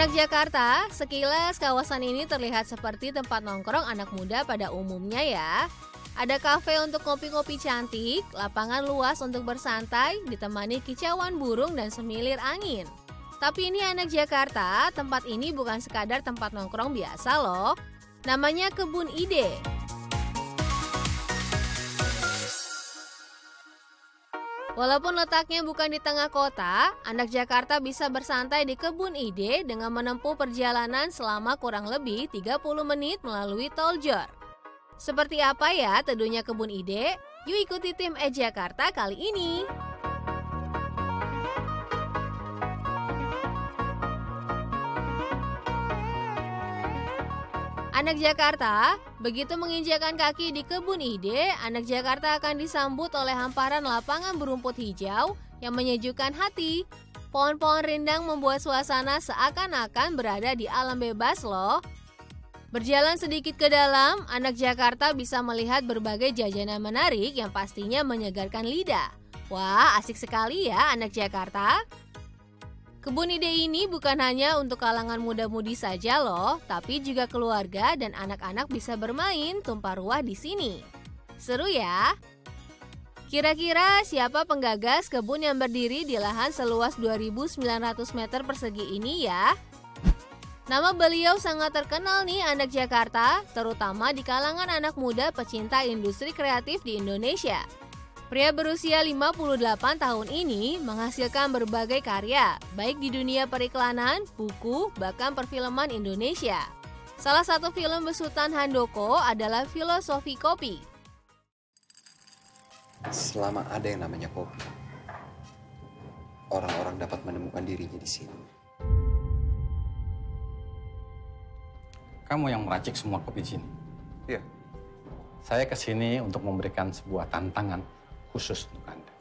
Anak Jakarta, sekilas kawasan ini terlihat seperti tempat nongkrong anak muda pada umumnya ya. Ada kafe untuk kopi-kopi cantik, lapangan luas untuk bersantai, ditemani kicauan burung dan semilir angin. Tapi ini anak Jakarta, tempat ini bukan sekadar tempat nongkrong biasa loh. Namanya Kebun Ide. Walaupun letaknya bukan di tengah kota, anak Jakarta bisa bersantai di Kebun Ide dengan menempuh perjalanan selama kurang lebih 30 menit melalui tol Jor. Seperti apa ya teduhnya Kebun Ide? Yuk ikuti tim Jakarta kali ini. Anak Jakarta, begitu menginjakan kaki di Kebun Ide, anak Jakarta akan disambut oleh hamparan lapangan berumput hijau yang menyejukkan hati. Pohon-pohon rindang membuat suasana seakan-akan berada di alam bebas loh. Berjalan sedikit ke dalam, anak Jakarta bisa melihat berbagai jajanan menarik yang pastinya menyegarkan lidah. Wah, asik sekali ya anak Jakarta. Kebun Ide ini bukan hanya untuk kalangan muda-mudi saja loh, tapi juga keluarga dan anak-anak bisa bermain tumpah ruah di sini. Seru ya? Kira-kira siapa penggagas kebun yang berdiri di lahan seluas 2.900 meter persegi ini ya? Nama beliau sangat terkenal nih anak Jakarta, terutama di kalangan anak muda pecinta industri kreatif di Indonesia. Pria berusia 58 tahun ini menghasilkan berbagai karya, baik di dunia periklanan, buku, bahkan perfilman Indonesia. Salah satu film besutan Handoko adalah Filosofi Kopi. Selama ada yang namanya kopi, orang-orang dapat menemukan dirinya di sini. Kamu yang meracik semua kopi di sini? Iya. Saya kesini untuk memberikan sebuah tantangan khusus untuk Anda.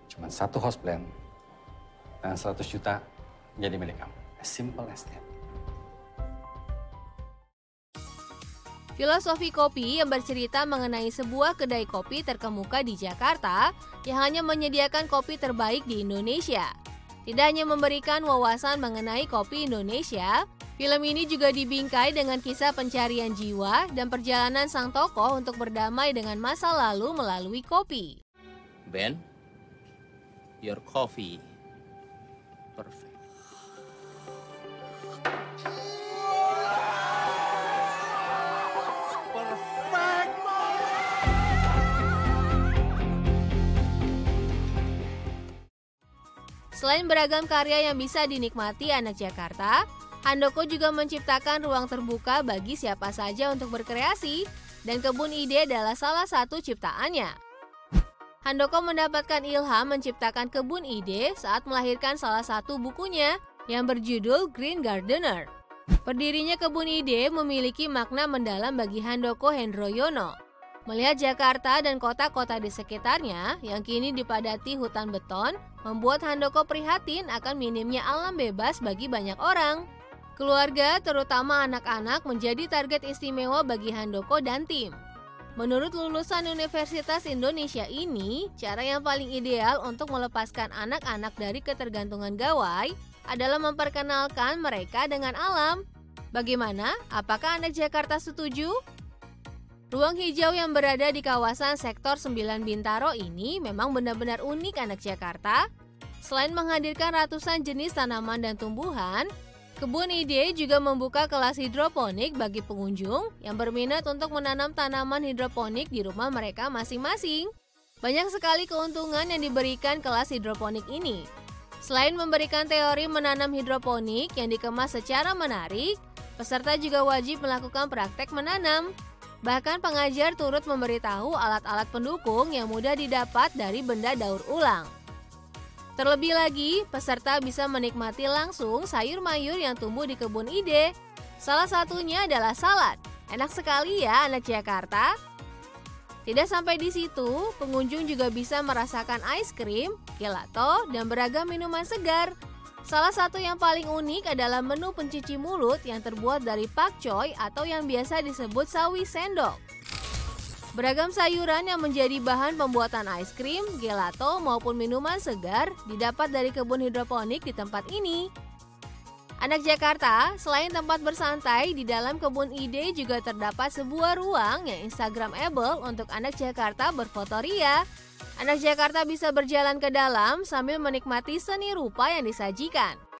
Cuma satu house blend dan 100 juta jadi milik kamu. As simple as that. Filosofi Kopi yang bercerita mengenai sebuah kedai kopi terkemuka di Jakarta yang hanya menyediakan kopi terbaik di Indonesia. Tidak hanya memberikan wawasan mengenai kopi Indonesia, film ini juga dibingkai dengan kisah pencarian jiwa dan perjalanan sang tokoh untuk berdamai dengan masa lalu melalui kopi. Ben, your coffee. Perfect. Selain beragam karya yang bisa dinikmati anak Jakarta, Handoko juga menciptakan ruang terbuka bagi siapa saja untuk berkreasi, dan Kebun Ide adalah salah satu ciptaannya. Handoko mendapatkan ilham menciptakan Kebun Ide saat melahirkan salah satu bukunya yang berjudul Green Gardener. Berdirinya Kebun Ide memiliki makna mendalam bagi Handoko Hendroyono. Melihat Jakarta dan kota-kota di sekitarnya yang kini dipadati hutan beton, membuat Handoko prihatin akan minimnya alam bebas bagi banyak orang. Keluarga, terutama anak-anak, menjadi target istimewa bagi Handoko dan tim. Menurut lulusan Universitas Indonesia ini, cara yang paling ideal untuk melepaskan anak-anak dari ketergantungan gawai adalah memperkenalkan mereka dengan alam. Bagaimana? Apakah anak Jakarta setuju? Ruang hijau yang berada di kawasan sektor 9 Bintaro ini memang benar-benar unik anak Jakarta. Selain menghadirkan ratusan jenis tanaman dan tumbuhan, Kebun Ide juga membuka kelas hidroponik bagi pengunjung yang berminat untuk menanam tanaman hidroponik di rumah mereka masing-masing. Banyak sekali keuntungan yang diberikan kelas hidroponik ini. Selain memberikan teori menanam hidroponik yang dikemas secara menarik, peserta juga wajib melakukan praktek menanam. Bahkan pengajar turut memberitahu alat-alat pendukung yang mudah didapat dari benda daur ulang. Terlebih lagi, peserta bisa menikmati langsung sayur mayur yang tumbuh di Kebun Ide. Salah satunya adalah salad. Enak sekali ya anak Jakarta. Tidak sampai di situ, pengunjung juga bisa merasakan es krim, gelato, dan beragam minuman segar. Salah satu yang paling unik adalah menu pencuci mulut yang terbuat dari pakcoy atau yang biasa disebut sawi sendok. Beragam sayuran yang menjadi bahan pembuatan es krim, gelato maupun minuman segar didapat dari kebun hidroponik di tempat ini. Anak Jakarta, selain tempat bersantai, di dalam kebun ide juga terdapat sebuah ruang yang Instagramable untuk anak Jakarta berfoto ria. Anak Jakarta bisa berjalan ke dalam sambil menikmati seni rupa yang disajikan.